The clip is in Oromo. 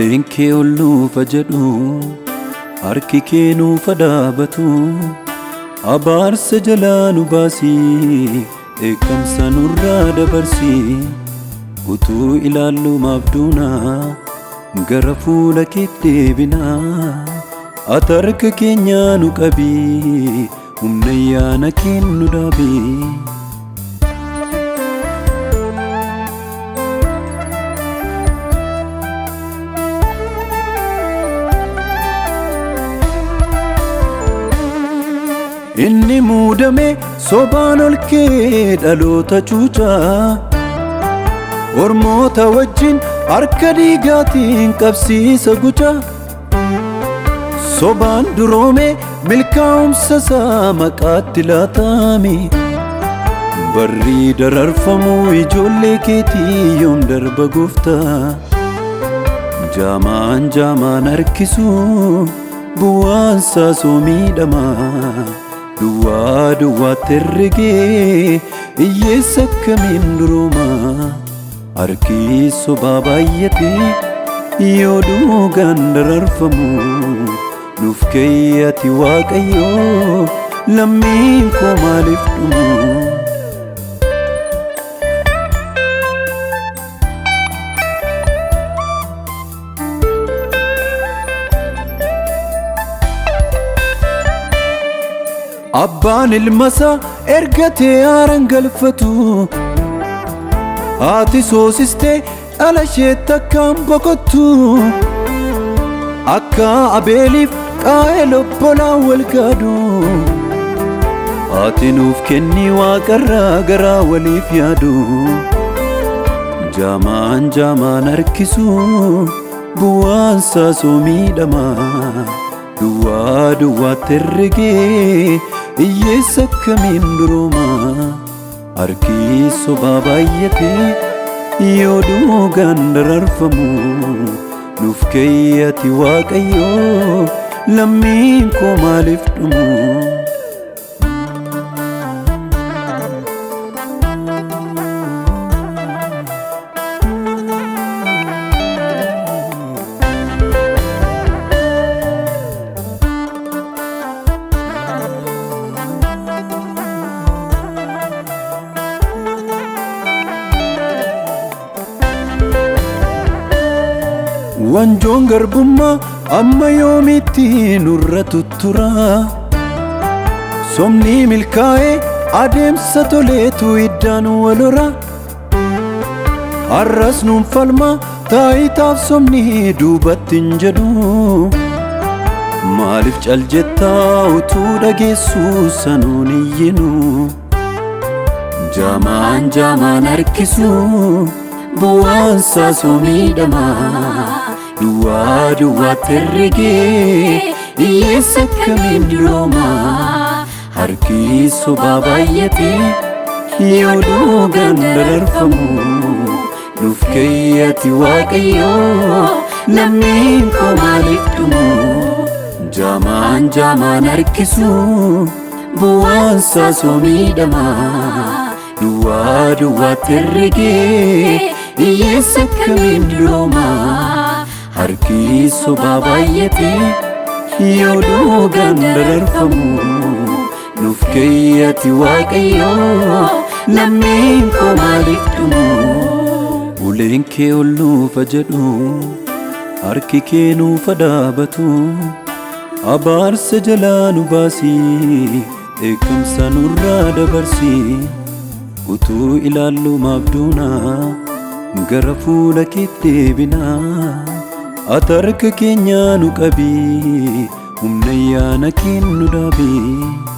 Uleen kee ol nuufa jedhu harki kee nuufa dhaabatu abaarsa jalaa nu baasii dheekkamsa nurraa dabarsii utuu ilaallu maaf duunaa gara fuula keetti deebinaa ati harka keenyaa nu qabii humna ayyaana kee nu dhaabii. Inni muudame sobaan ol kee dhaloota cuucaa ormoota wajjin harka dhiigaatiin qabsiisa gucaa sobaan duroome milkaa'umsa isaa maqaatti laataami barrii dararfamuu ijoollee keetii yoom darba gooftaa jaamaan harkisuu bu'aan isaa soo miidhamaa duwwaa terregee iyyeessa akkamiin duroomaa harki sobaa baay'ate yoo dhugaan dararfamu nuuf ka'e ati Waaqayyoo lammiin koo maaliif dhumu. Abbaan ilmasaa ergatee aaraan galfatu haati soosistee dhala isheetti akkaan boqottu akka Abeeliif Qaayel obbolaan wal gaadu haati nuuf kenni Waaqarraa garaa waliif yaadu jaamaan harkisuu bu'aan isaa soo miidhamaa duwwaa terregee iyyeessa akkamiin duroomaa harki sobaa baay'ate yoo dhugaan dararfamu nuuf ka'e ati Waaqayyoo lammiin koo maaliif dhumu. Wanjoon garbummaa amma yoomitti nurra tuttura somni milkaa'ee adeemsa toleetu iddaan walora har'as nuun falmaa taayitaaf somni duubatti hin jedhu maaliif cal jettaa utuu dhageessuu sanuun iyyinu jaamaan harkisuu bu'aan isaa soo miidhamaa duwwaa terregee iyyeessa akkamiin duroomaa harki sobaa baay'ate yoo dhugaan dararfamu nuuf ka'e ati Waaqayyoo lammiin koo maaliif dhumu. Jaamaan harkisuu bu'aan isaa soo miidhamaa duwwaa terregee iyyeessa akkamiin duroomaa harki sobaa baay'ate yoo dhugaan dararfamu nuuf ka'e ati Waaqayyoo lammiin koo maaliif dhumu. Uleen kee ol nuufa jedhu harki kee nuufa dhaabatu abaarsa jalaa nu baasii dheekkamsa nurraa dabarsii utuu ilaallu maaf duunaa gara fuula keetti deebinaa ati harka keenyaa nu qabii humna ayyaana kee nu dhaabii.